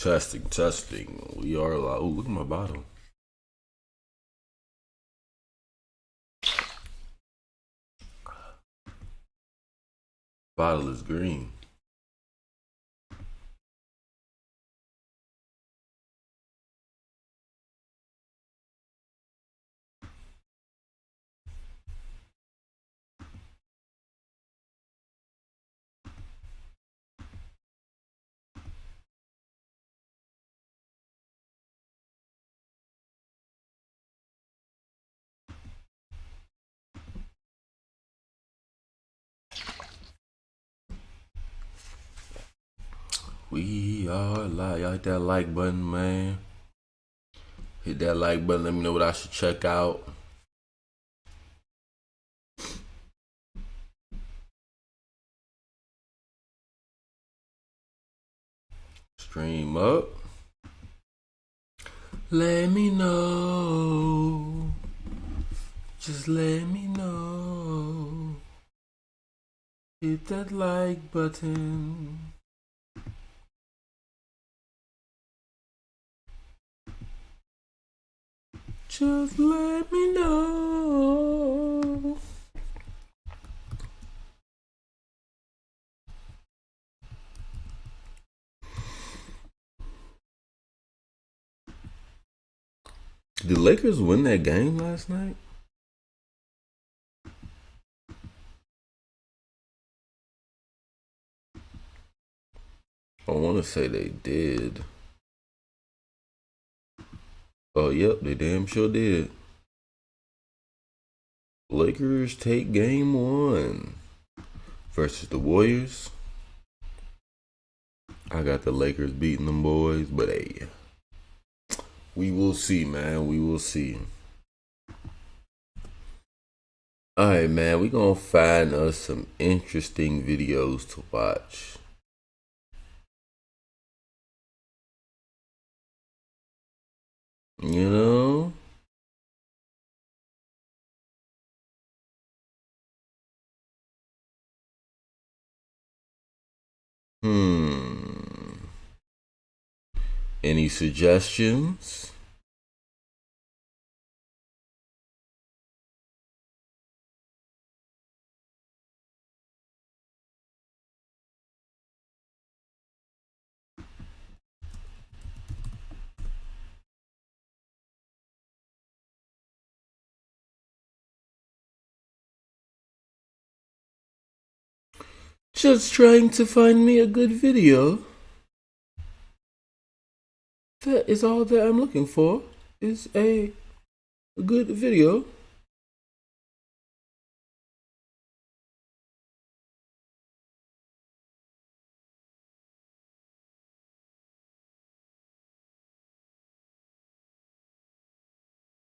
Testing. We are live. Ooh, look at my bottle. Bottle is green. We are live. Y'all hit that like button, man. Hit that like button. Let me know what I should check out. Stream up. Let me know. Just let me know. Hit that like button. Just let me know. Did the Lakers win that game last night? I want to say they did. Oh, yep, they damn sure did. Lakers take game 1 versus the Warriors. I got the Lakers beating them boys, but hey, we will see, man. We will see. Alright, man, we gonna find us some interesting videos to watch. You know? Any suggestions? Just trying to find me a good video. That is all that I'm looking for, is a good video.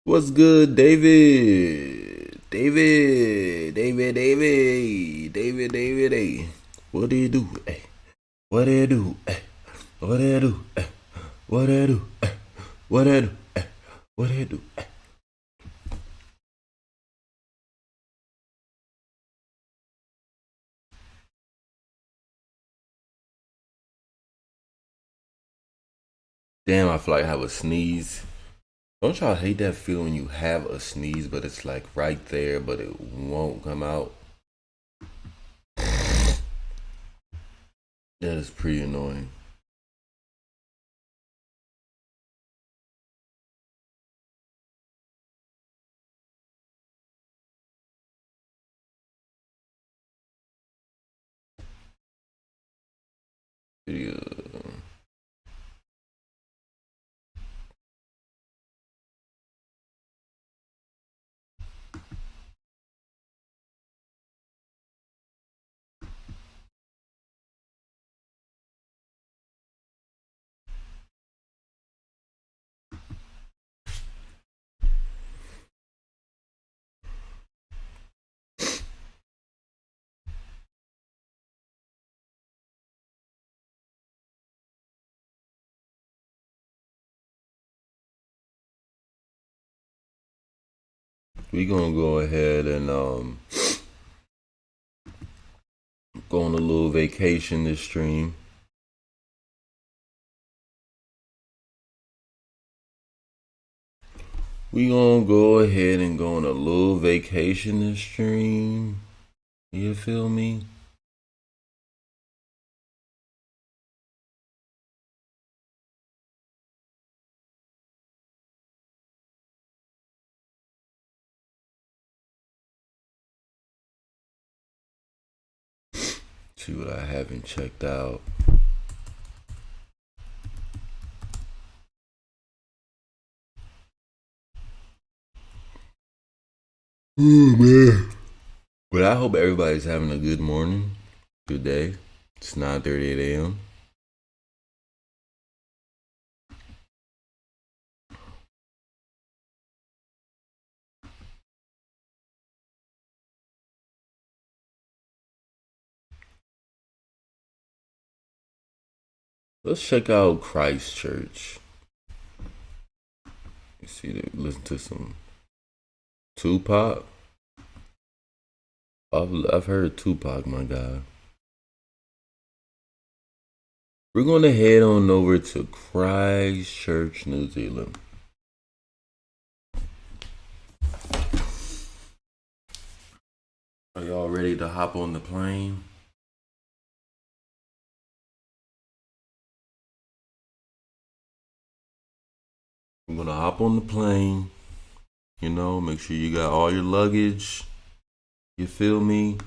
What's good, David? David. What do you do? Hey, what do you do? Hey, what do you do? Hey, what do you do? Hey, what do you do? Hey, what do you do? Hey. Damn, I feel like I have a sneeze. Don't y'all hate that feeling when you have a sneeze, but it's like right there, but it won't come out? That is pretty annoying. Video. We gonna go ahead and go on a little vacation this stream. We gonna go ahead and go on a little vacation this stream. You feel me? See what I haven't checked out. Oh man. But I hope everybody's having a good morning, good day. It's 9:38 a.m. Let's check out Christchurch. You see, listen to some Tupac. I've heard Tupac, my guy. We're going to head on over to Christchurch, New Zealand. Are y'all ready to hop on the plane? We're going to hop on the plane. You know, make sure you got all your luggage. You feel me?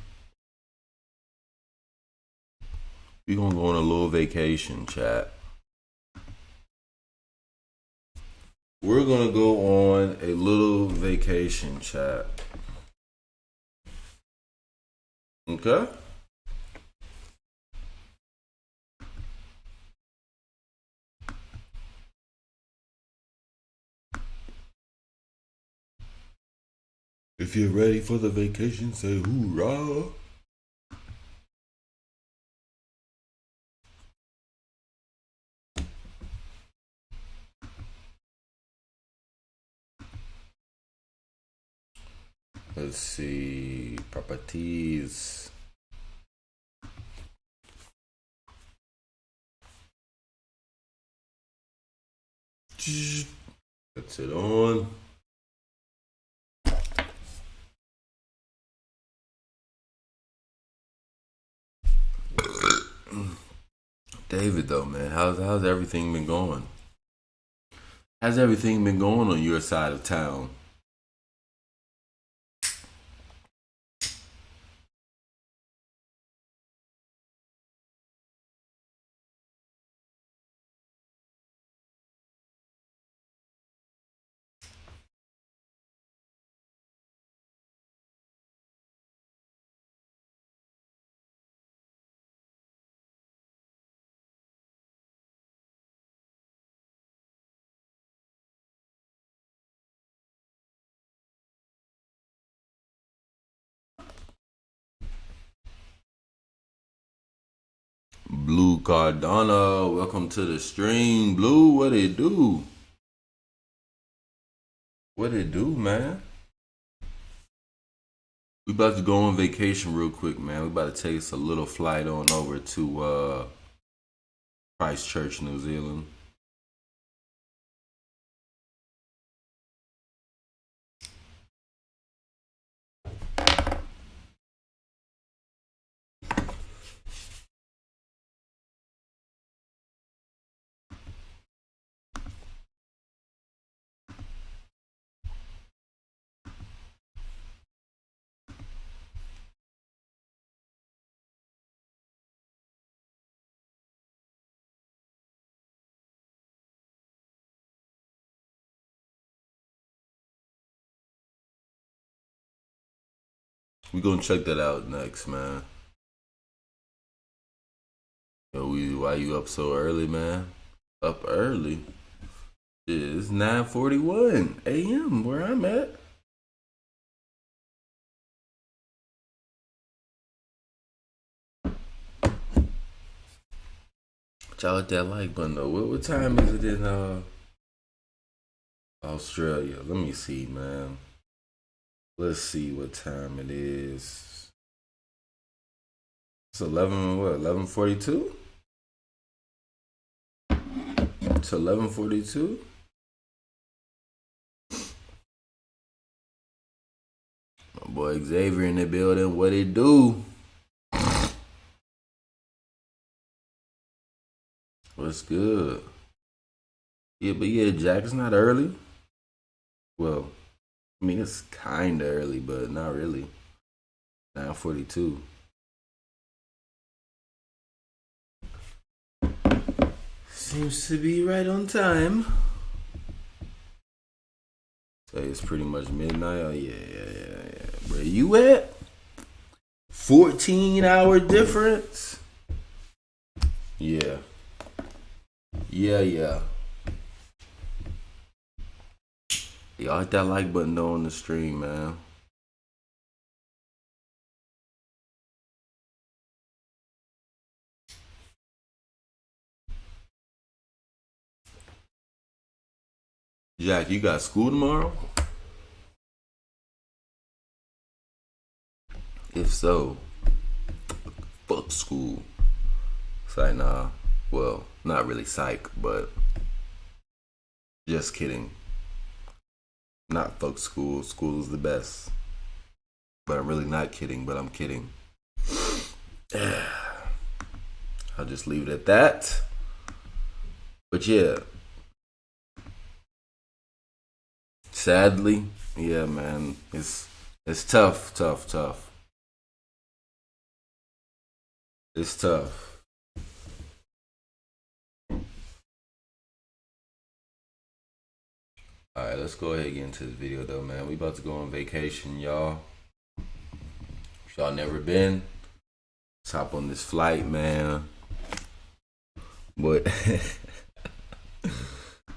We're going to go on a little vacation, chat. We're going to go on a little vacation, chat. Okay? If you're ready for the vacation, say hoorah. Let's see. Properties. That's it on. David, though, man, how's everything been going? How's everything been going on your side of town? Blue Cardano, welcome to the stream. Blue, what it do? What it do, man? We about to go on vacation real quick, man. We about to take us a little flight on over to Christchurch, New Zealand. We gonna check that out next, man. Yo, why you up so early, man? Up early? It's 9:41 a.m. where I'm at. Y'all hit that like button though. What time is it in Australia? Let me see, man. Let's see what time it is. It's 11:42? It's 11:42. Boy, Xavier in the building. What it do? What's good? Yeah, but yeah, Jack, it's not early. Well, I mean, it's kind of early, but not really. 9:42. Seems to be right on time. So it's pretty much midnight. Oh, yeah. Where you at? 14-hour difference? Yeah. Yeah. Y'all hit that like button though on the stream, man. Jack, you got school tomorrow? If so, fuck school. It's like, nah. Well, not really psych, but just kidding. Not fuck school. School is the best. But I'm really not kidding, but I'm kidding. I'll just leave it at that. But yeah. Sadly, yeah, man. It's tough. It's tough. Alright, let's go ahead and get into this video though, man. We about to go on vacation, y'all. If y'all never been, let's hop on this flight, man. But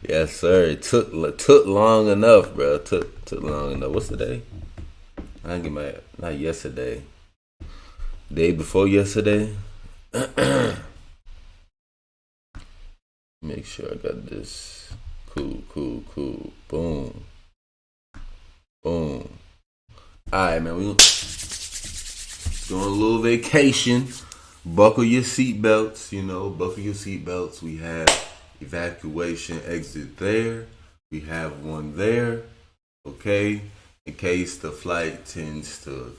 yes, sir. It took long enough, bro. Took long enough. What's the day? I didn't get my not yesterday. Day before yesterday. Make sure I got this. Cool. Boom. Alright, man. We going on a little vacation. Buckle your seatbelts, buckle your seatbelts. We have evacuation exit there. We have one there. Okay? In case the flight tends to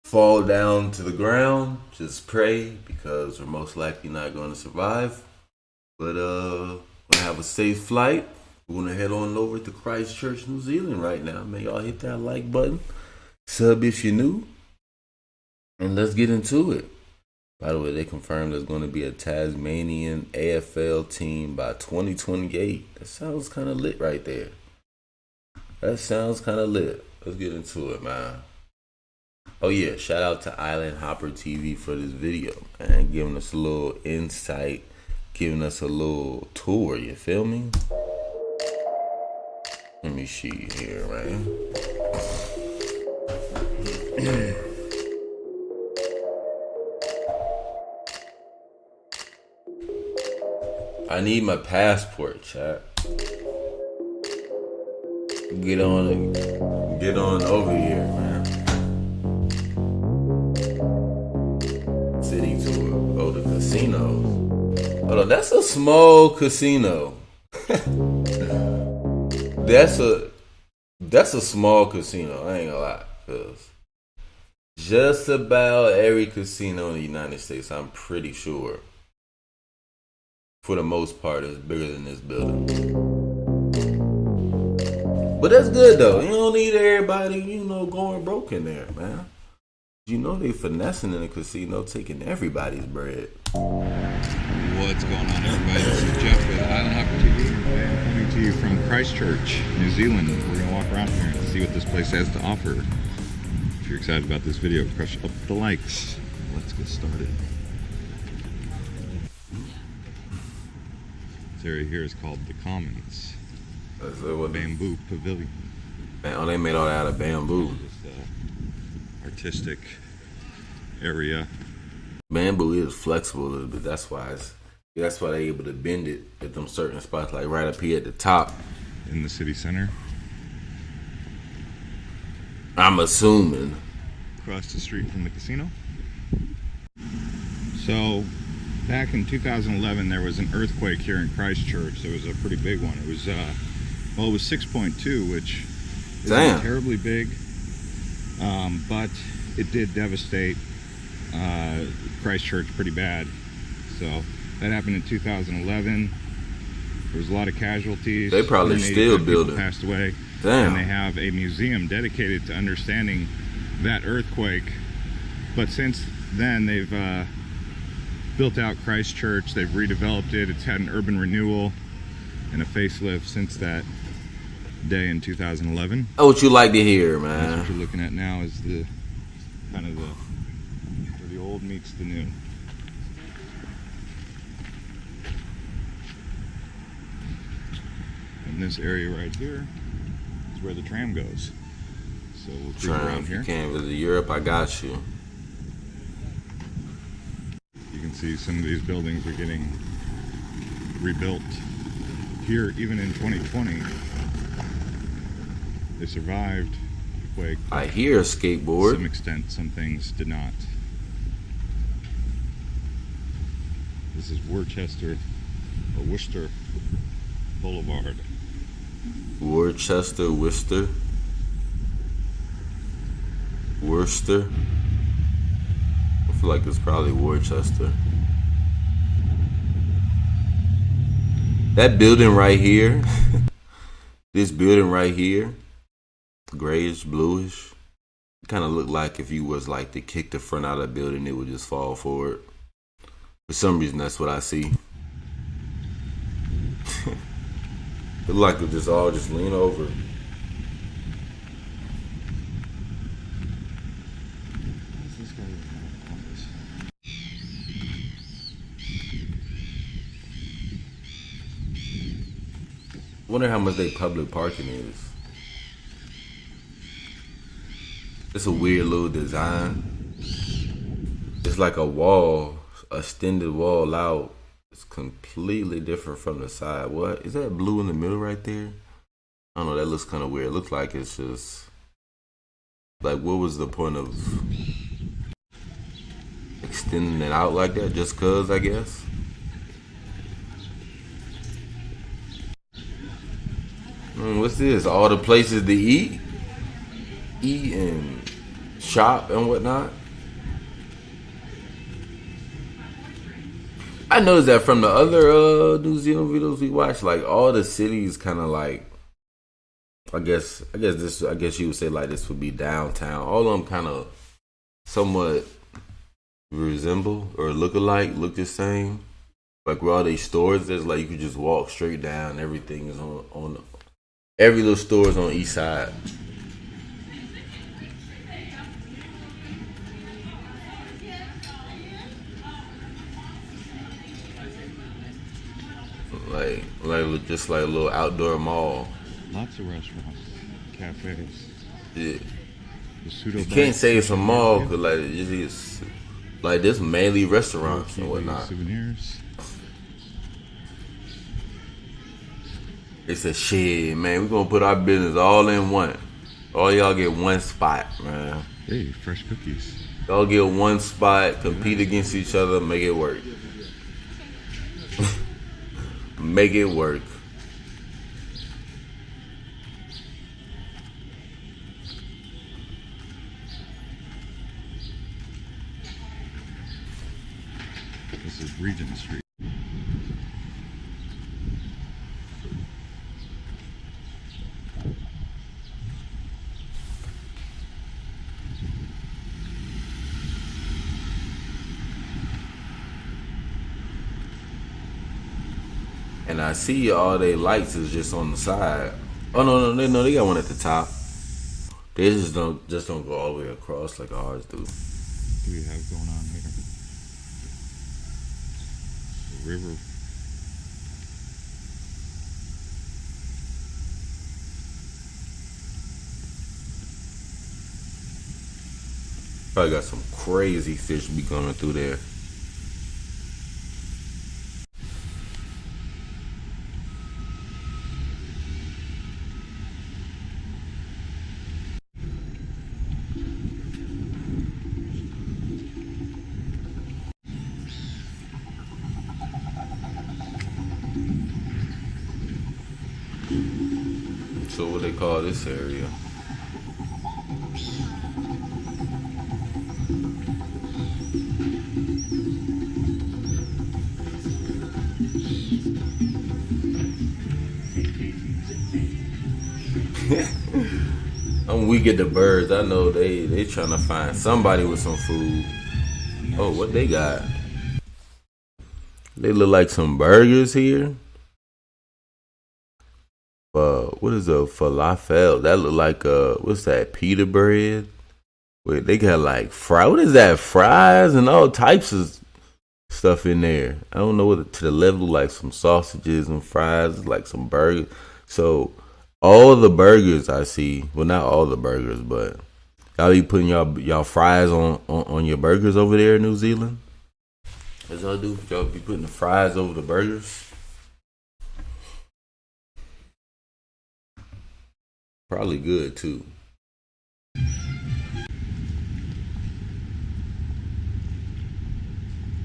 fall down to the ground, just pray because we're most likely not going to survive. But we're gonna have a safe flight. We're gonna head on over to Christchurch, New Zealand right now. Man, y'all hit that like button. Sub if you're new. And let's get into it. By the way, they confirmed there's going to be a Tasmanian AFL team by 2028. That sounds kind of lit right there. Let's get into it, man. Oh yeah, shout out to Island Hopper TV for this video, man. Giving us a little insight, giving us a little tour, you feel me? Let me see here, man. I need my passport, chat. Get on over here, man. City tour. Go to casinos. Hold on, that's a small casino. That's a small casino. I ain't gonna lie, cause just about every casino in the United States, I'm pretty sure, for the most part, is bigger than this building. But that's good though. You don't need everybody, going broke in there, man. They finessing in a casino, taking everybody's bread. What's going on, everybody? This is Jeff with Island Hopper TV, coming to you from Christchurch, New Zealand. We're gonna walk around here and see what this place has to offer. If you're excited about this video, crush up the likes. Let's get started. This area here is called the Commons. Bamboo Pavilion. Man, they made all that out of bamboo. This artistic area. Bamboo is flexible a little bit. That's why they're able to bend it at them certain spots, like right up here at the top. In the city center. I'm assuming. Across the street from the casino. So, back in 2011, there was an earthquake here in Christchurch. It was a pretty big one. It was, it was 6.2, which isn't terribly big. but it did devastate Christchurch pretty bad. So that happened in 2011. There was a lot of casualties. They probably still building. Passed away. Damn. And they have a museum dedicated to understanding that earthquake. But since then, they've built out Christchurch. They've redeveloped it. It's had an urban renewal and a facelift since that day in 2011. Oh, what you like to hear, man. That's what you're looking at now is the kind of where the old meets the new. And this area right here is where the tram goes. So we'll cruise around here. If you can't visit Europe, I got you. You can see some of these buildings are getting rebuilt. Here, even in 2020, they survived the quake. I hear a skateboard. To some extent, some things did not. This is Worcester Boulevard. Worcester. I feel like it's probably Worcester. That building right here, this building right here, grayish, bluish, kind of looked like if you was like to kick the front out of the building, it would just fall forward. For some reason, that's what I see. It looked like it would just all just lean over. Wonder how much they public parking is. It's a weird little design. It's like a wall, a extended wall out. It's completely different from the side. What is that blue in the middle right there? I don't know. That looks kind of weird. It looks like it's just like, what was the point of extending it out like that? Just cause, I guess. What's this? All the places to eat and shop and whatnot. I noticed that from the other New Zealand videos we watched, like all the cities kind of like, I guess you would say like this would be downtown. All of them kind of somewhat resemble or look alike, look the same. Like where all these stores, there's like you could just walk straight down. Everything is on every little store is on each side. Like just like a little outdoor mall. Lots of restaurants, cafes. Yeah. You can't say it's a mall because like it's like this mainly restaurants and whatnot. Souvenirs. They said, shit, man, we're gonna put our business all in one. All y'all get one spot, man. Hey, fresh cookies. Y'all get one spot, compete against each other, make it work. Make it work. This is Regent Street. And I see all they lights is just on the side. Oh no, they got one at the top. They just don't go all the way across like ours do. What do we have going on here? The river. Probably got some crazy fish be coming through there. So what they call this area? we get the birds, I know they trying to find somebody with some food. Oh, what they got? They look like some burgers here. What is a falafel? That look like what's that? Pita bread. Wait, they got like what is that? Fries and all types of stuff in there. I don't know what to the level, like some sausages and fries, like some burgers. So all the burgers I see, well, not all the burgers, but y'all be putting y'all fries on your burgers over there in New Zealand. That's y'all do. Y'all be putting the fries over the burgers. Probably good too.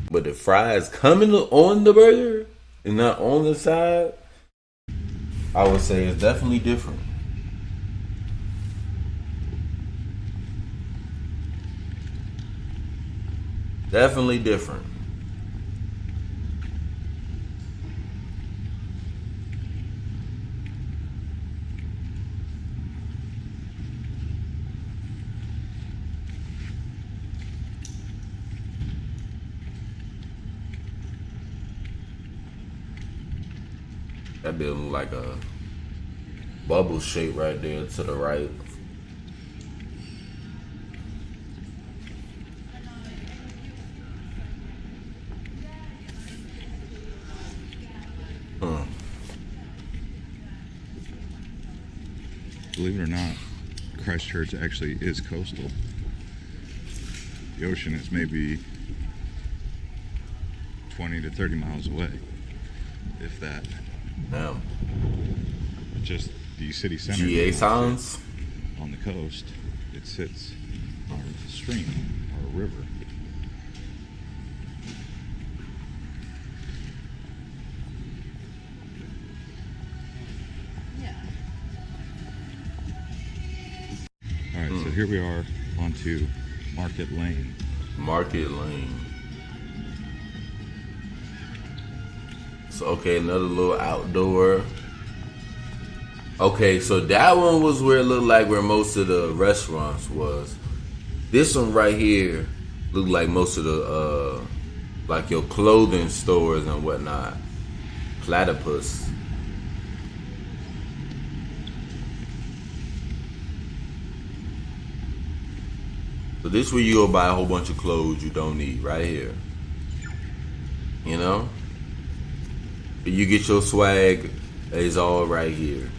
But the fries coming on the burger and not on the side, I would say it's definitely different. Definitely different. That building look like a bubble shape right there to the right. Believe it or not, Christchurch actually is coastal. The ocean is maybe 20 to 30 miles away, if that. Damn. Just the city center. GA sounds on the coast. It sits on a stream or a river. All right, so here we are onto Market Lane. Market Lane. So, okay, another little outdoor. Okay, so that one was where it looked like where most of the restaurants was. This one right here looked like most of the, like your clothing stores and whatnot. Platypus. So this where you go buy a whole bunch of clothes you don't need, right here. You know? You get your swag, it's all right here.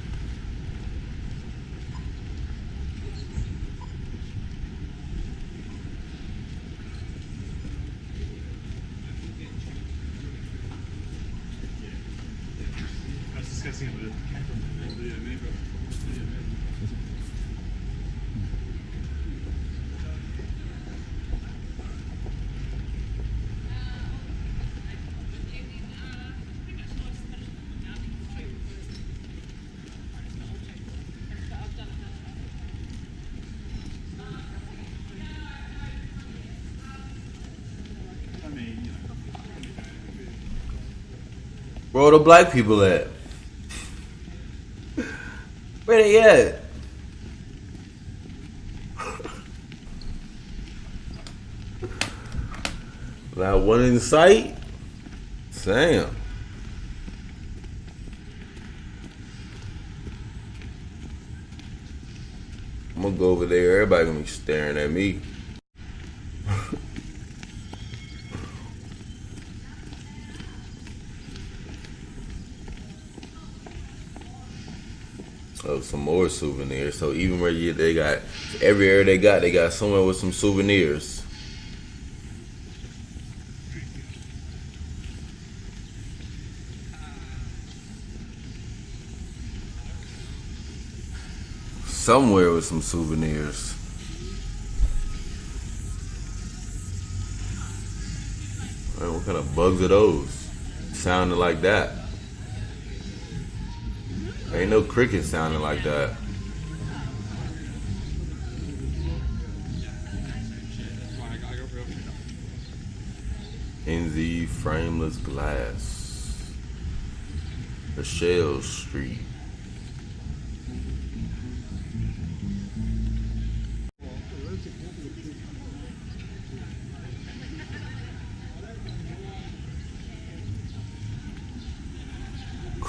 Where the black people at? Where they at? Not one in sight? Damn. I'm gonna go over there. Everybody gonna be staring at me. Oh, some more souvenirs. So even where they got every area they got somewhere with some souvenirs. Somewhere with some souvenirs. Man, what kind of bugs are those? Sounding like that. Ain't no cricket sounding like that. NZ Frameless Glass. Michelle Street.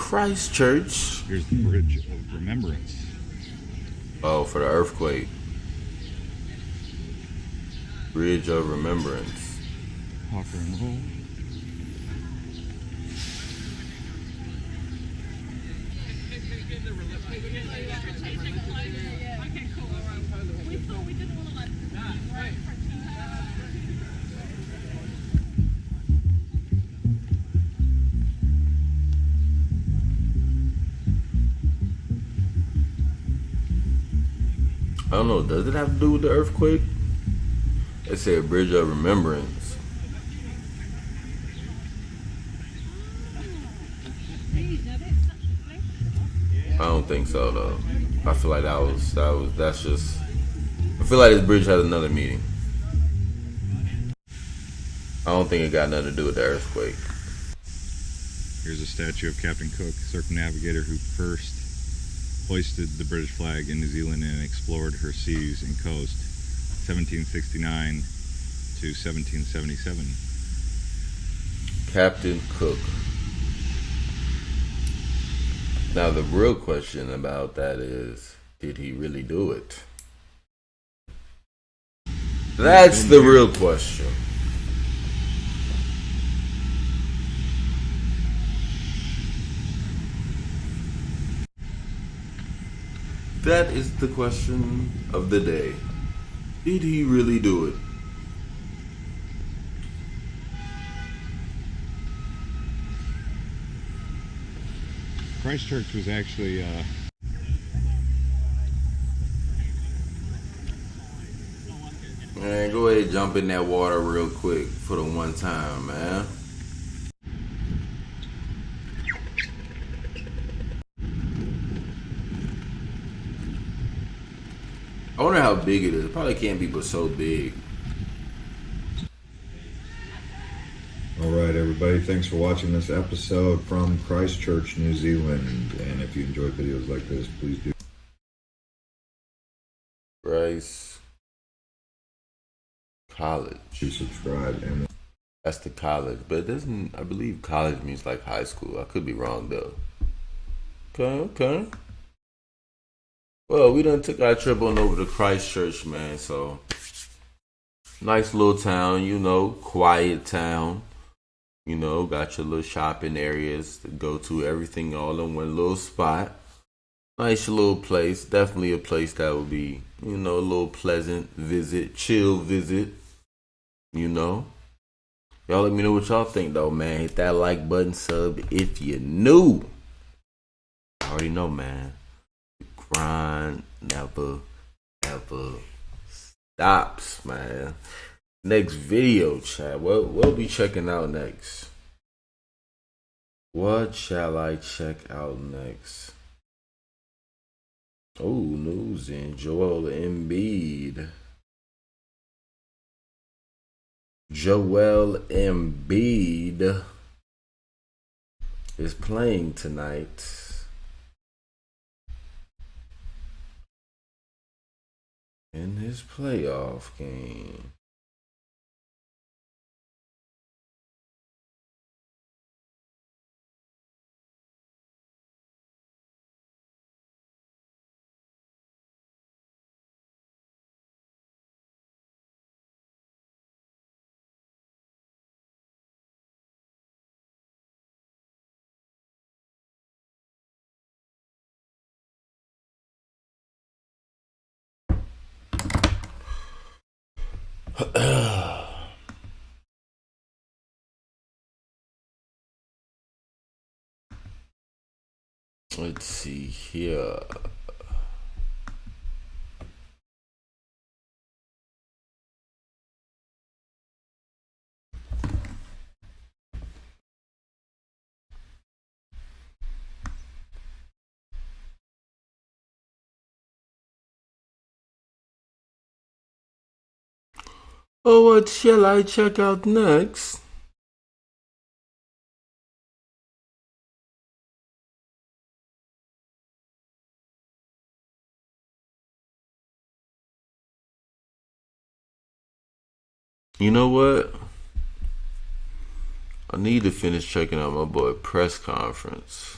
Christchurch. Here's the Bridge of Remembrance. Oh, for the earthquake. Bridge of Remembrance. Rock and roll. I don't know, does it have to do with the earthquake? It said Bridge of Remembrance. I don't think so though. I feel like that's just, I feel like this bridge has another meaning. I don't think it got nothing to do with the earthquake. Here's a statue of Captain Cook, circumnavigator who first hoisted the British flag in New Zealand and explored her seas and coast, 1769 to 1777. Captain Cook. Now the real question about that is, did he really do it? That's the real question. That is the question of the day. Did he really do it? Christchurch was actually Man, go ahead and jump in that water real quick for the one time, man. I wonder how big it is. It probably can't be but so big. All right, everybody. Thanks for watching this episode from Christchurch, New Zealand. And if you enjoy videos like this, please do. Rice College. To subscribe. And That's the college, but it doesn't. I believe college means like high school. I could be wrong though. Okay. Well, we done took our trip on over to Christchurch, man. So nice little town, you know, quiet town. You know, got your little shopping areas to go to, everything all in one little spot. Nice little place. Definitely a place that would be, you know, a little pleasant visit, chill visit. You know. Y'all let me know what y'all think though, man. Hit that like button, sub if you're new. I already know, man. Grind never ever stops, man. Next video, chat. What we'll be checking out next? What shall I check out next? Oh, news in Joel Embiid. Joel Embiid is playing tonight in his playoff game. Let's see here. Oh, what shall I check out next? You know what? I need to finish checking out my boy press conference.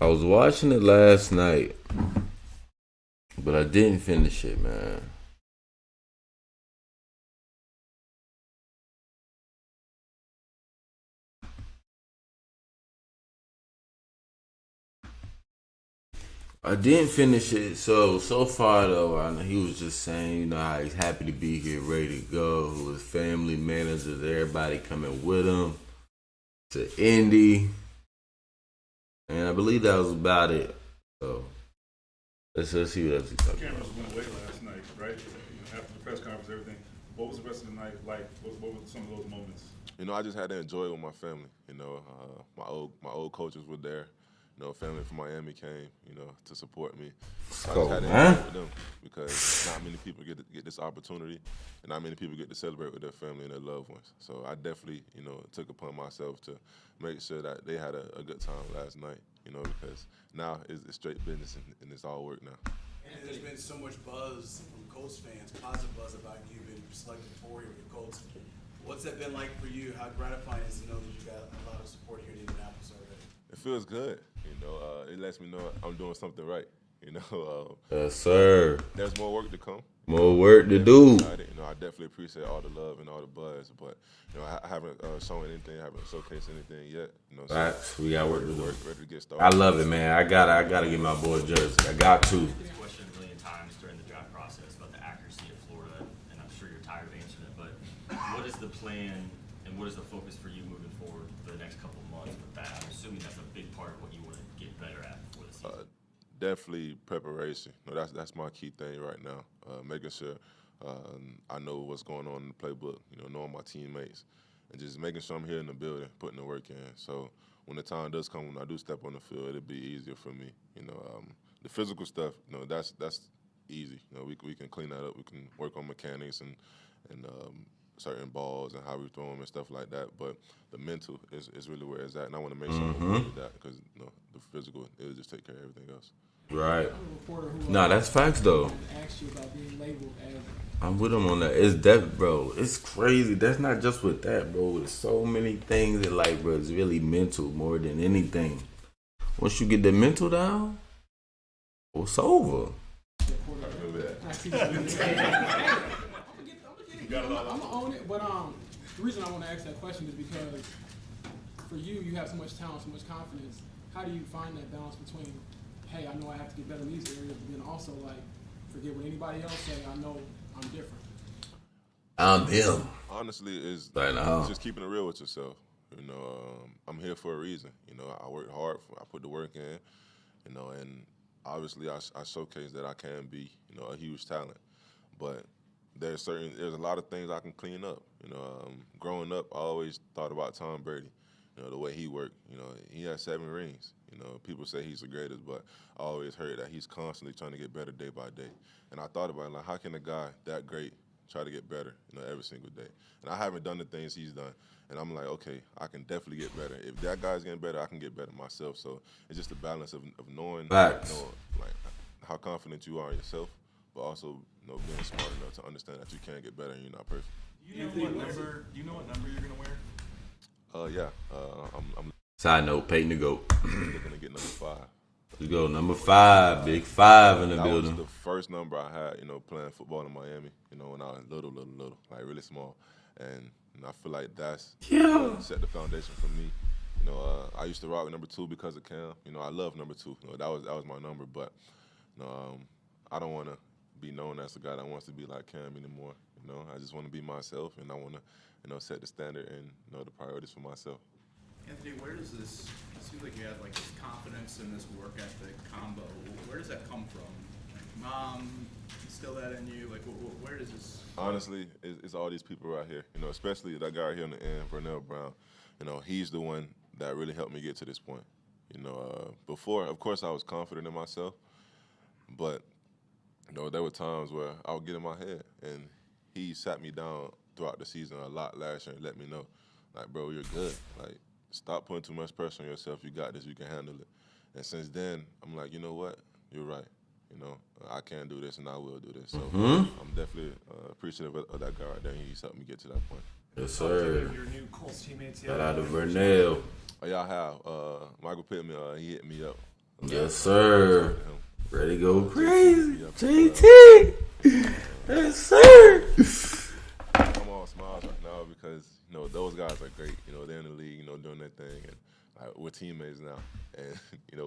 I was watching it last night, but I didn't finish it, man. I didn't finish it. So far though, I know he was just saying, you know, how he's happy to be here, ready to go. His family, managers, everybody coming with him to Indy, and I believe that was about it. So let's see what else he's talking Cameras about. went away last night, right? After the press conference, everything. What was the rest of the night like? What were some of those moments? You know, I just had to enjoy it with my family. You know, my old coaches were there. You know, family from Miami came, you know, to support me. So I just had to enjoy it with them because not many people get this opportunity, and not many people get to celebrate with their family and their loved ones. So I definitely, you know, took upon myself to make sure that they had a good time last night. You know, because now it's straight business and it's all work now. And there's been so much buzz from Colts fans, positive buzz about you being selected for here with the Colts. What's that been like for you? How gratifying is it to know that you got a lot of support here in Indianapolis already? It feels good. You know, it lets me know I'm doing something right. You know, Yes, sir. there's more work to come. More work to do. You know, I definitely appreciate all the love and all the buzz, but you know, I haven't shown anything, I haven't showcased anything yet. You know, so Facts. We got work to do. ready to get started. I love it, man. I gotta get my boy jersey. I got to. This question a million times during the draft process about the accuracy of Florida, and I'm sure you're tired of answering it, but what is the plan and what is the focus for you moving forward for the next couple of months with that? I'm assuming that's a big part of what you want to get better at before the season. Definitely preparation. No, that's my key thing right now. Making sure I know what's going on in the playbook. You know, knowing my teammates, and just making sure I'm here in the building, putting the work in. So when the time does come, when I do step on the field, it'll be easier for me. You know, the physical stuff. You know, that's easy. You know, we can clean that up. We can work on mechanics and certain balls and how we throw them and stuff like that. But the mental is really where it's at, and I want to make sure I'm okay with that because you know, the physical it'll just take care of everything else. Right. I'm a reporter who Nah, that's facts though. asked you about being labeled as I'm with him on that. It's that, bro. It's crazy. That's not just with that, bro. There's so many things that, like, bro, it's really mental more than anything. Once you get the mental down, it's over. I see what you're saying. I'm gonna own it, but the reason I want to ask that question is because for you have so much talent, so much confidence. How do you find that balance between, hey, I know I have to get better in these areas, but then also like forget what anybody else say. I know I'm different. I'm him. Honestly, is just keeping it real with yourself. You know, I'm here for a reason. You know, I work hard. I put the work in. You know, and obviously I showcase that I can be, you know, a huge talent. But there's a lot of things I can clean up. You know, growing up, I always thought about Tom Brady. You know, the way he worked. You know, he has 7 rings. You know, people say he's the greatest, but I always heard that he's constantly trying to get better day by day. And I thought about it, like, how can a guy that great try to get better, you know, every single day? And I haven't done the things he's done. And I'm like, okay, I can definitely get better. If that guy's getting better, I can get better myself. So it's just a balance of knowing, Facts. like, how confident you are in yourself, but also, you know, being smart enough to understand that you can get better and you're not perfect. Do you know what number you're gonna wear? Yeah, I'm Side note, Peyton the GOAT. looking to get number 5. Let's go. Number 5. Big 5 in the That building. was the first number I had, you know, playing football in Miami, you know, when I was little, like really small. And I feel like that's set the foundation for me. You know, I used to rock with number 2 because of Cam. You know, I love number 2. You know, that was my number. But, you know, I don't want to be known as the guy that wants to be like Cam anymore. You know, I just want to be myself, and I want to, you know, set the standard and, you know, the priorities for myself. Anthony, where does this, it seems like you have like this confidence and this work ethic combo. Where does that come from? Mom instilled that in you? Like, where does this? Honestly, it's all these people right here. You know, especially that guy right here on the end, Vernell Brown. You know, he's the one that really helped me get to this point. You know, before, of course, I was confident in myself, but, you know, there were times where I would get in my head, and he sat me down throughout the season a lot last year and let me know, like, bro, you're good. Like, stop putting too much pressure on yourself. You got this. You can handle it. And since then, I'm like, you know what? You're right. You know, I can do this and I will do this. So I'm definitely appreciative of that guy right there. He's helped me get to that point. Yes, sir. Your new Colts teammates. Shout out to Vernell. Oh, yeah, I have. Michael Pittman, he hit me up Yes, sir. Ready to go crazy. Yep. JT. Yes, sir. I'm all smiles right now because those guys are great. They're in the league, doing their thing, and we're teammates now. And we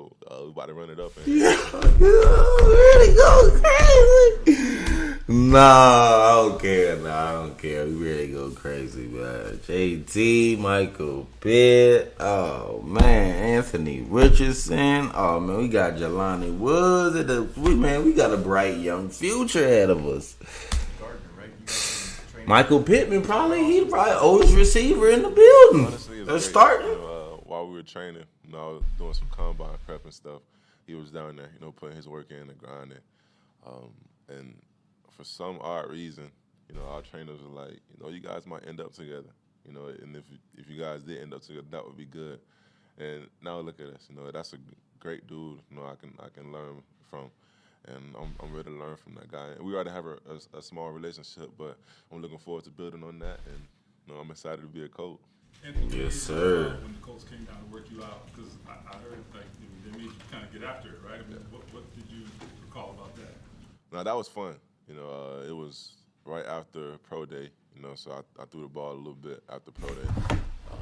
about to run it up. And Ready to go crazy. Nah, I don't care. I don't care. We ready to go crazy, man. JT, Michael Pitt. Oh man, Anthony Richardson. Oh man, we got Jelani Woods. We got a bright young future ahead of us. Michael Pittman he probably oldest receiver in the building. Honestly, They're starting. While we were training, I was doing some combine prep and stuff. He was down there, putting his work in and grinding. And for some odd reason, our trainers were like, you guys might end up together. And if you guys did end up together, that would be good. And now look at us. That's a great dude. I can learn from. And I'm ready to learn from that guy. And we already have a small relationship, but I'm looking forward to building on that. And I'm excited to be a coach. Anthony, Yes, sir. When the Colts came down to work you out, because I heard they made you kind of get after it, right? I mean, what did you recall about that? No, that was fun. It was right after pro day. So I threw the ball a little bit after pro day,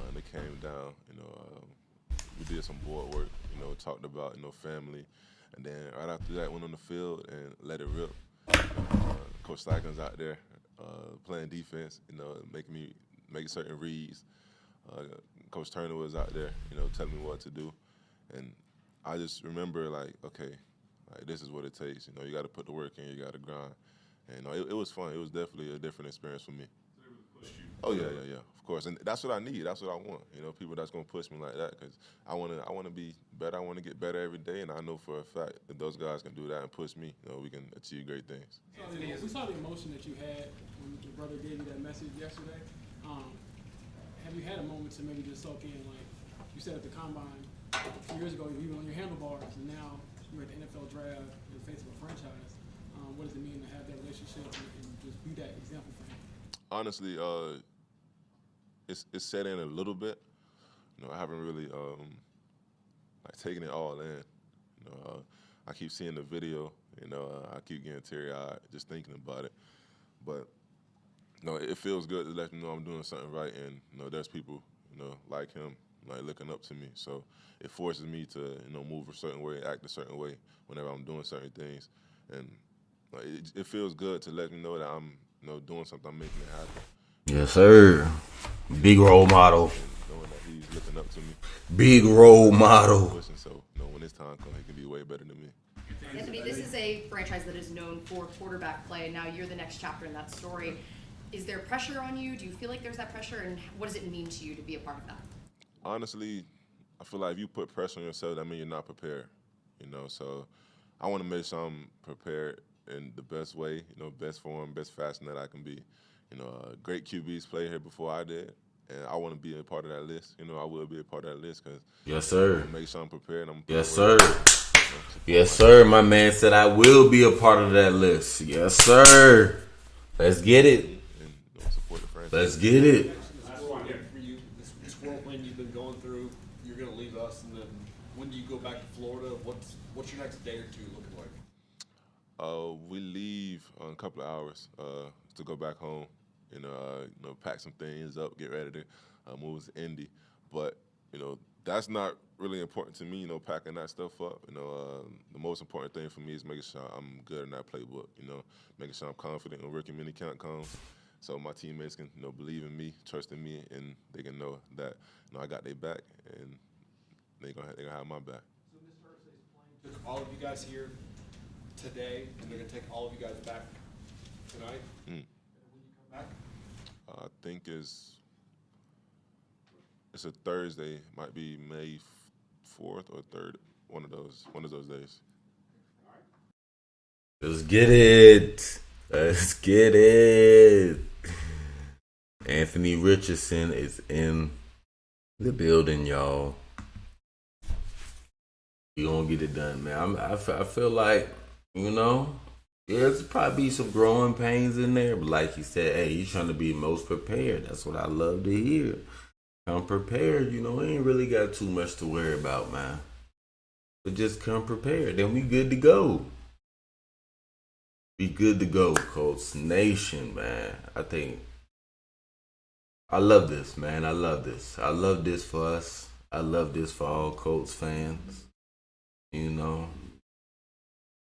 and it came down. We did some board work. Talked about family. And then right after that, went on the field and let it rip. Coach Steichman's out there playing defense, making certain reads. Coach Turner was out there, telling me what to do. And I just remember, okay, this is what it takes. You got to put the work in, you got to grind. And it was fun. It was definitely a different experience for me. They really pushed you. Oh, yeah, of course. And that's what I need. That's what I want. People that's going to push me like that because I want to be better. I want to get better every day. And I know for a fact that those guys can do that and push me. We can achieve great things. We saw the emotion that you had when your brother gave you that message yesterday. Have you had a moment to maybe just soak in, like you said at the combine a few years ago, you were on your handlebars, and now you're at the NFL draft in the face of a franchise. What does it mean to have that relationship and just be that example for him? Honestly, it's set in a little bit. I haven't really taken it all in. I keep seeing the video. I keep getting teary-eyed just thinking about it. But it feels good to let them know I'm doing something right, and there's people like him looking up to me. So it forces me to move a certain way, act a certain way whenever I'm doing certain things, and it feels good to let me know that I'm doing something, I'm making it happen. Yes, sir. Big role model. Knowing that he's looking up to me. Big role model. Pushing, so when his time comes, he can be way better than me. Anthony, this is a franchise that is known for quarterback play, and now you're the next chapter in that story. Is there pressure on you? Do you feel like there's that pressure, and what does it mean to you to be a part of that? Honestly, I feel like if you put pressure on yourself, that means you're not prepared. So I want to make sure I'm prepared in the best way, best form, best fashion that I can be. Great QBs played here before I did, and I want to be a part of that list. I will be a part of that list because yes, sir. Make sure I'm prepared. Yes, sir. Yes, sir. My man said I will be a part of that list. Yes, sir. Let's get it. And support the franchise. Let's get it. Last one for you. This whirlwind you've been going through, you're going to leave us, and then when do you go back to Florida? What's your next day or two looking like? We leave in a couple of hours to go back home and pack some things up, get ready to move to Indy. But that's not really important to me. Packing that stuff up. The most important thing for me is making sure I'm good in that playbook. Making sure I'm confident when rookie minicamp comes, so my teammates can believe in me, trust in me, and they can know that I got their back and they gonna have my back. So Mr. Irsay's plane took all of you guys here today, and they're gonna take all of you guys back tonight. And when you come back, I think it's a Thursday. Might be May 4th or 3rd. One of those days. Let's get it. Let's get it. Anthony Richardson is in the building, y'all. We gonna get it done, man. I feel like, there's probably some growing pains in there, but like he said, hey, he's trying to be most prepared. That's what I love to hear. I'm prepared, ain't really got too much to worry about, man. but just come prepared. Then we good to go. Be good to go, Colts Nation, man. I love this, man. I love this. I love this for us. I love this for all Colts fans. You know,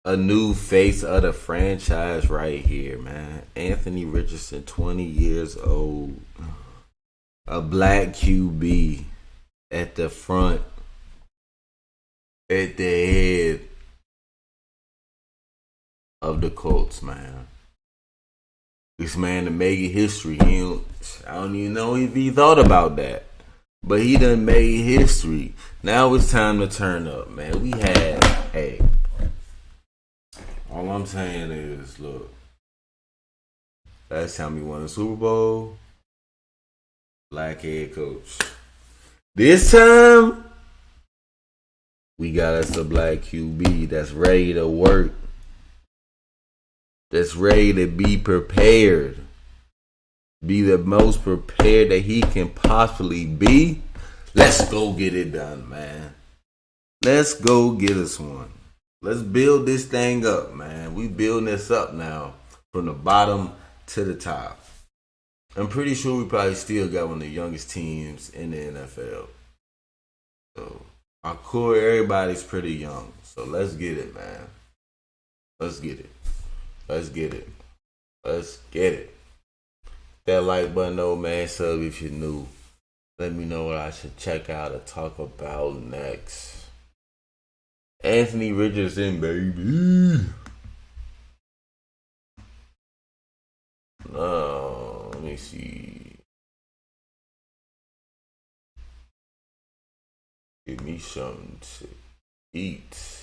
a new face of the franchise right here, man. Anthony Richardson, 20 years old. A black QB at the front, at the head of the Colts, man. This man to make history. I don't even know if he thought about that. But he done made history. Now it's time to turn up, man. All I'm saying is, look, last time we won a Super Bowl, black head coach. This time, we got us a black QB that's ready to work. That's ready to be prepared. Be the most prepared that he can possibly be. Let's go get it done, man. Let's go get us one. Let's build this thing up, man. We building this up now from the bottom to the top. I'm pretty sure we probably still got one of the youngest teams in the NFL. So our core, everybody's pretty young. So let's get it, man. Let's get it. Let's get it. Let's get it. That like button, old man, sub if you're new. Let me know what I should check out or talk about next. Anthony Richardson, baby. Let me see. Give me something to eat.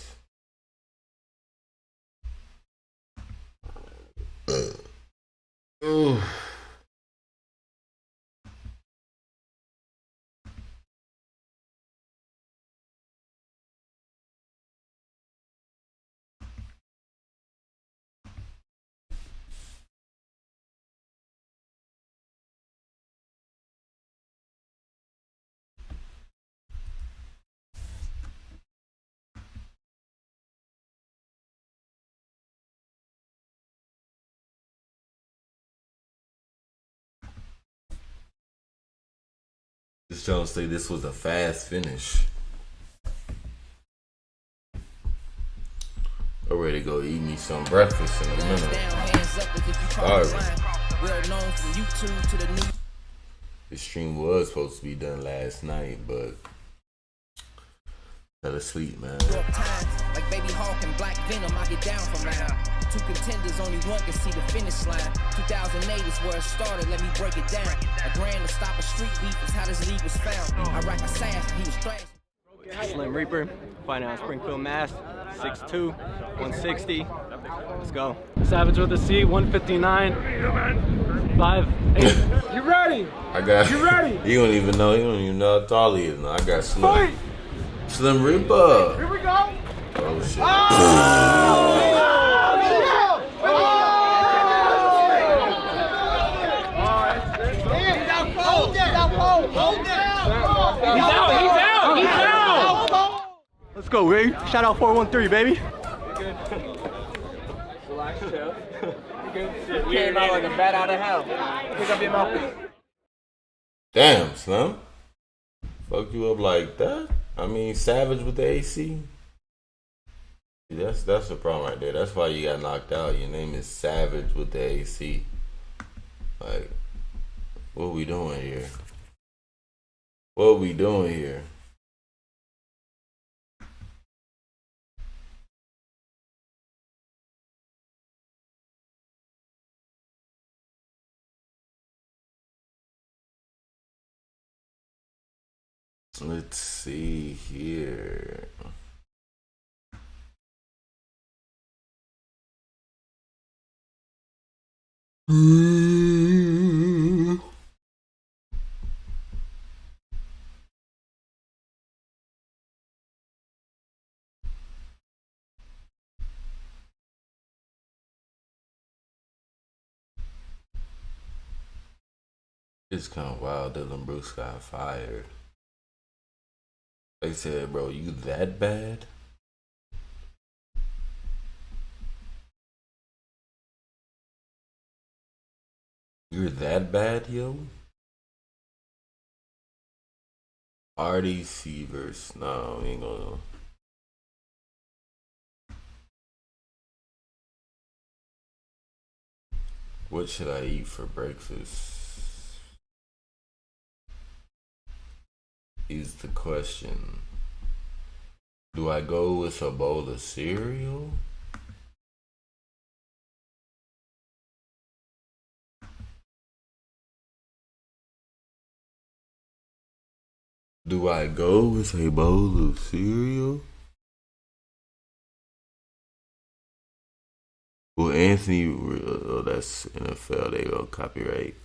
Just trying to say this was a fast finish. I'm ready to go eat me some breakfast in a minute. Alright. This stream was supposed to be done last night, but fell asleep, man. Like Baby Hawk and Black Venom, I get down from now. Two contenders, only one can see the finish line. 2008 is where it started, let me break it down. A grand to stop a street beef is how this league was found. I rack a sass, he was trash. Slim Reaper, fighting out of Springfield, Mass. 6'2", 160. Let's go. Savage with a C, 159. 5'8". You ready? I got. You ready? You don't even know how tall he is. No, I got Slim. Fight. Slim Reaper. Here we go. Oh shit. He's out. Let's go, baby. Shout out 413, baby. Relax, chill. Came out like a bat out of hell. Pick up your mouth. Damn, Slim. Fuck you up like that? I mean, Savage with the AC. That's the problem right there. That's why you got knocked out. Your name is Savage with the AC. Like, what we doing here? What we doing here? Let's see here. It's kind of wild. Dylan Brooks got fired. They said, bro, you that bad? You're that bad, yo? RDC versus no, we ain't gonna. What should I eat for breakfast? Is the question. Do I go with a bowl of cereal? Do I go with a bowl of cereal? Well, Anthony, oh, that's NFL. They go copyright.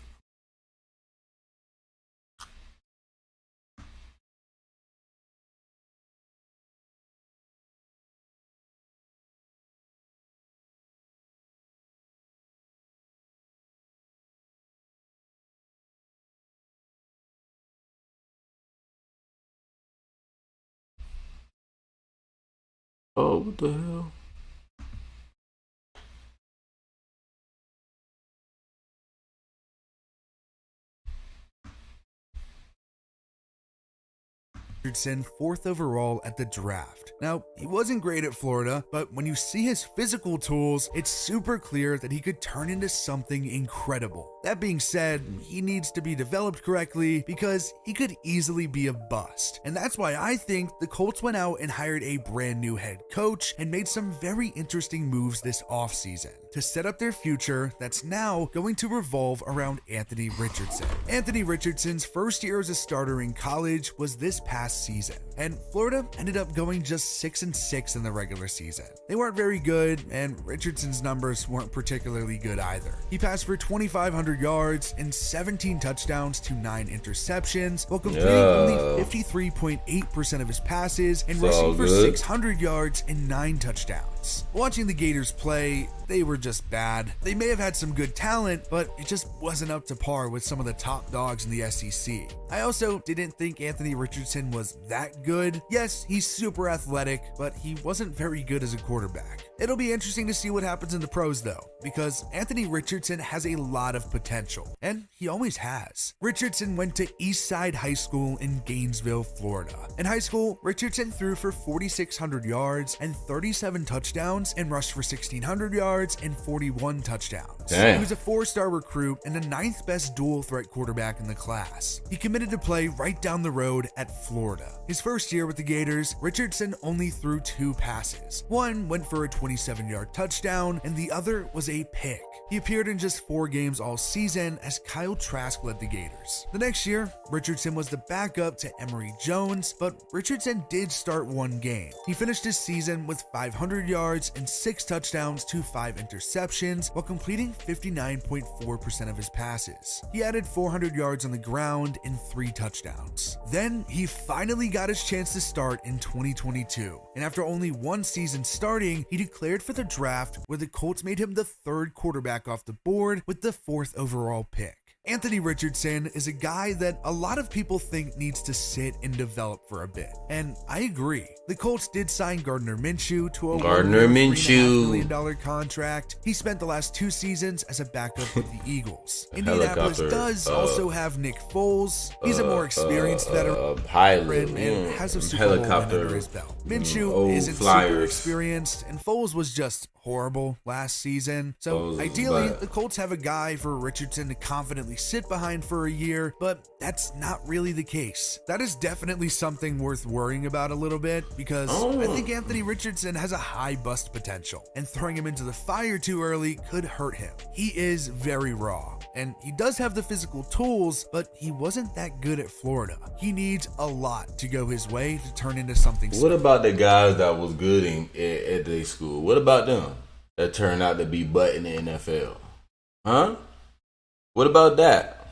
Oh, what the hell? Richardson 4th overall at the draft. Now, he wasn't great at Florida, but when you see his physical tools, it's super clear that he could turn into something incredible. That being said, he needs to be developed correctly because he could easily be a bust. And that's why I think the Colts went out and hired a brand new head coach and made some very interesting moves this offseason to set up their future that's now going to revolve around Anthony Richardson. Anthony Richardson's first year as a starter in college was this past season, and Florida ended up going just 6-6 in the regular season. They weren't very good, and Richardson's numbers weren't particularly good either. He passed for 2,500 yards and 17 touchdowns to 9 interceptions, while completing only 53.8% of his passes and rushing for 600 yards and 9 touchdowns. Watching the Gators play, they were just bad. They may have had some good talent, but it just wasn't up to par with some of the top dogs in the SEC. I also didn't think Anthony Richardson was that good. Yes, he's super athletic, but he wasn't very good as a quarterback. It'll be interesting to see what happens in the pros though, because Anthony Richardson has a lot of potential, and he always has. Richardson went to Eastside High School in Gainesville, Florida. In high school, Richardson threw for 4,600 yards and 37 touchdowns and rushed for 1,600 yards and 41 touchdowns. Damn. He was a 4-star recruit and the 9th best dual threat quarterback in the class. He committed to play right down the road at Florida. His first year with the Gators, Richardson only threw 2 passes. One went for a 27-yard touchdown, and the other was a pick. He appeared in just 4 games all season as Kyle Trask led the Gators. The next year, Richardson was the backup to Emory Jones, but Richardson did start 1 game. He finished his season with 500 yards and 6 touchdowns to 5 interceptions, while completing 59.4% of his passes. He added 400 yards on the ground and 3 touchdowns. Then he finally got his chance to start in 2022, and after only 1 season starting, he declared for the draft, where the Colts made him the 3rd quarterback off the board with the 4th overall pick. Anthony Richardson is a guy that a lot of people think needs to sit and develop for a bit, and I agree. The Colts did sign Gardner Minshew to a $3.5 million contract. He spent the last 2 seasons as a backup with the Eagles. Indianapolis does also have Nick Foles. He's a more experienced veteran and has a Super Bowl win under his belt. Minshew isn't super experienced, and Foles was just horrible last season. So ideally, the Colts have a guy for Richardson to confidently sit behind for a year, but that's not really the case. That is definitely something worth worrying about a little bit, because I think Anthony Richardson has a high bust potential, and throwing him into the fire too early could hurt him. He is very raw, and he does have the physical tools, but he wasn't that good at Florida. He needs a lot to go his way to turn into something special. What about the guys that was good at their school? What about them that turned out to be butt in the NFL? Huh? What about that?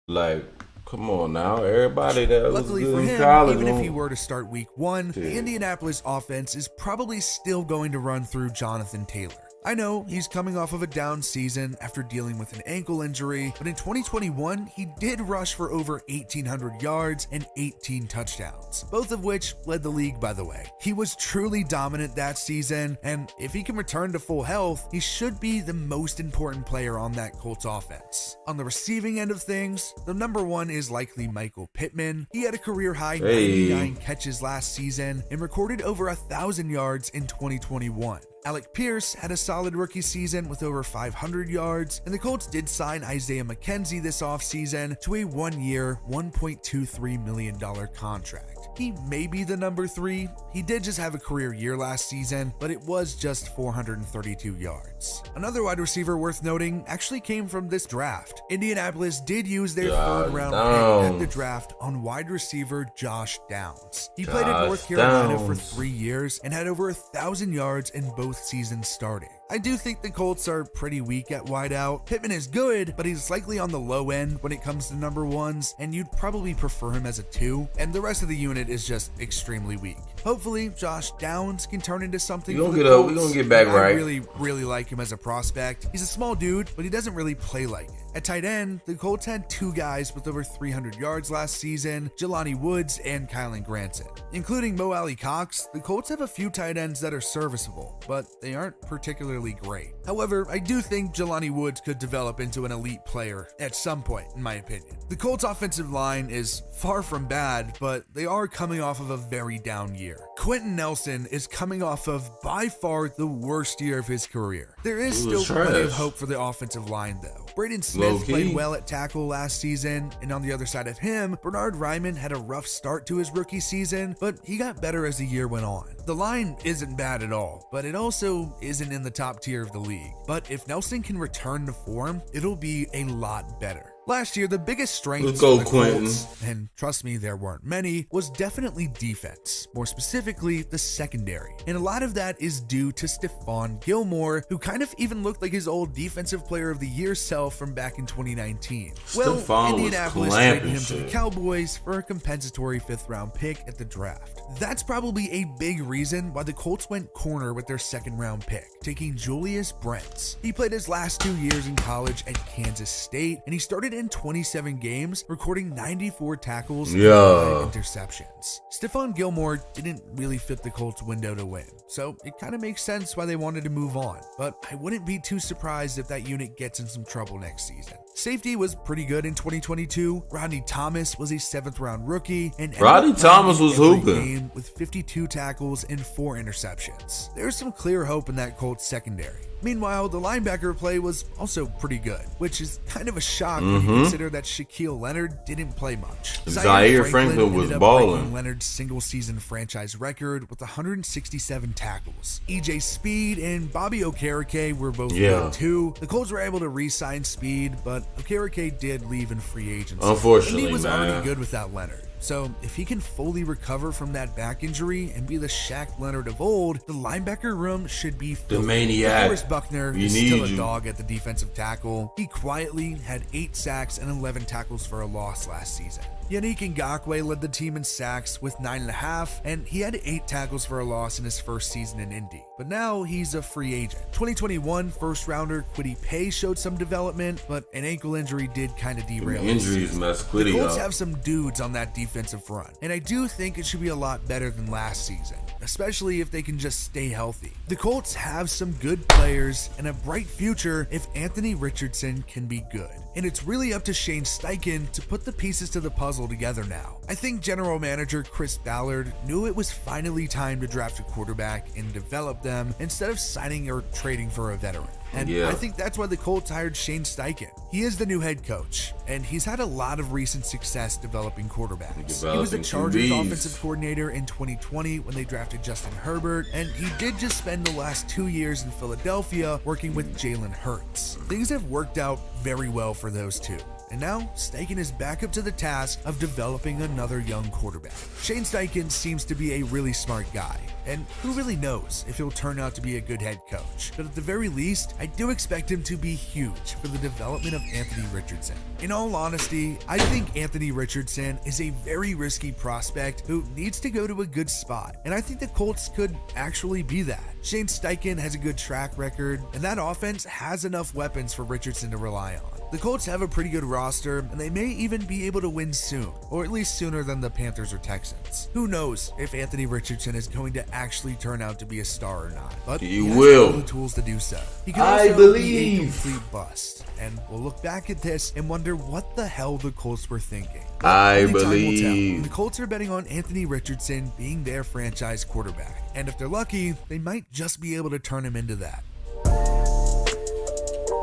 Like, come on now, everybody that was luckily good for in him, college. even if he were to start week 1, the Indianapolis offense is probably still going to run through Jonathan Taylor. I know he's coming off of a down season after dealing with an ankle injury, but in 2021, he did rush for over 1,800 yards and 18 touchdowns, both of which led the league, by the way. He was truly dominant that season, and if he can return to full health, he should be the most important player on that Colts offense. On the receiving end of things, the number one is likely Michael Pittman. He had a career-high 99 catches last season and recorded over 1,000 yards in 2021. Alec Pierce had a solid rookie season with over 500 yards, and the Colts did sign Isaiah McKenzie this offseason to a one-year, $1.23 million contract. He may be the number 3. He did just have a career year last season, but it was just 432 yards. Another wide receiver worth noting actually came from this draft. Indianapolis did use their third-round pick at the draft on wide receiver Josh Downs. He played at North Carolina for 3 years and had over 1,000 yards in both seasons starting. I do think the Colts are pretty weak at wideout. Pittman is good, but he's likely on the low end when it comes to number ones, and you'd probably prefer him as a 2, and the rest of the unit is just extremely weak. Hopefully, Josh Downs can turn into something. We're gonna get back right. I really like him as a prospect. He's a small dude, but he doesn't really play like it. At tight end, the Colts had 2 guys with over 300 yards last season, Jelani Woods and Kylan Granson. Including Mo Alley Cox, the Colts have a few tight ends that are serviceable, but they aren't particularly great. However, I do think Jelani Woods could develop into an elite player at some point, in my opinion. The Colts offensive line is far from bad, but they are coming off of a very down year. Quentin Nelson is coming off of by far the worst year of his career. There is still plenty of hope for the offensive line though. Braden Smith played well at tackle last season, and on the other side of him, Bernard Ryman had a rough start to his rookie season, but he got better as the year went on. The line isn't bad at all, but it also isn't in the top tier of the league. But if Nelson can return to form, it'll be a lot better. Last year, the biggest strength of the Colts, and trust me, there weren't many, was definitely defense, more specifically the secondary. And a lot of that is due to Stephon Gilmore, who kind of even looked like his old Defensive Player of the Year self from back in 2019. Well, Indianapolis traded him to the Cowboys for a compensatory 5th-round pick at the draft. That's probably a big reason why the Colts went corner with their 2nd-round pick, taking Julius Brents. He played his last 2 years in college at Kansas State, and he started in 27 games, recording 94 tackles and 5 interceptions. Stephon Gilmore didn't really fit the Colts' window to win, so it kind of makes sense why they wanted to move on, but I wouldn't be too surprised if that unit gets in some trouble next season. Safety was pretty good in 2022. Rodney Thomas was a 7th-round rookie, and Rodney Thomas was hooping with 52 tackles and 4 interceptions. There's some clear hope in that Colts secondary. Meanwhile, the linebacker play was also pretty good, which is kind of a shock when you consider that Shaquille Leonard didn't play much. Zaire Franklin was balling. Leonard's single-season franchise record with 167 tackles. EJ Speed and Bobby Okereke were both good too. The Colts were able to re-sign Speed, but Okereke did leave in free agency. Unfortunately, and he was already good without Leonard. So if he can fully recover from that back injury and be the Shaq Leonard of old, the linebacker room should be filled. The maniac. Forrest Buckner is still a dog at the defensive tackle. He quietly had 8 sacks and 11 tackles for a loss last season. Yannick Ngakoue led the team in sacks with 9.5, and he had 8 tackles for a loss in his first season in Indy. But now he's a free agent. 2021 first-rounder Kwity Paye showed some development, but an ankle injury did kind of derail him. Injuries messed Kwity up. The Colts have some dudes on that defensive front, and I do think it should be a lot better than last season, especially if they can just stay healthy. The Colts have some good players and a bright future if Anthony Richardson can be good. And it's really up to Shane Steichen to put the pieces to the puzzle together now. I think general manager Chris Ballard knew it was finally time to draft a quarterback and develop them instead of signing or trading for a veteran. And I think that's why the Colts hired Shane Steichen. He is the new head coach, and he's had a lot of recent success developing quarterbacks. He was the Chargers offensive coordinator in 2020 when they drafted Justin Herbert, and he did just spend the last 2 years in Philadelphia working with Jalen Hurts. Things have worked out very well for those two. and now Steichen is back up to the task of developing another young quarterback. Shane Steichen seems to be a really smart guy, and who really knows if he'll turn out to be a good head coach. But at the very least, I do expect him to be huge for the development of Anthony Richardson. In all honesty, I think Anthony Richardson is a very risky prospect who needs to go to a good spot, and I think the Colts could actually be that. Shane Steichen has a good track record, and that offense has enough weapons for Richardson to rely on. The Colts have a pretty good roster, and they may even be able to win soon, or at least sooner than the Panthers or Texans. Who knows if Anthony Richardson is going to actually turn out to be a star or not, but he has all the tools to do so. He can also be a complete bust, and we'll look back at this and wonder what the hell the Colts were thinking. I Only time will tell. believe. The Colts are betting on Anthony Richardson being their franchise quarterback, and if they're lucky, they might just be able to turn him into that.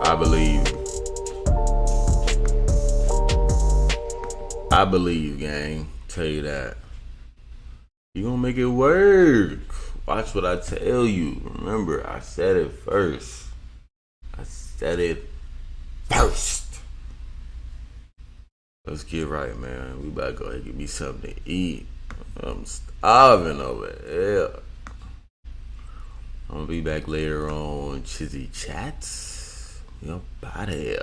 I believe. I believe, gang. Tell you that. You gonna make it work. Watch what I tell you. Remember, I said it first. Let's get right, man. We about to go ahead and get me something to eat. I'm starving over here. I'm gonna be back later on Chizzy Chats. We up out of here.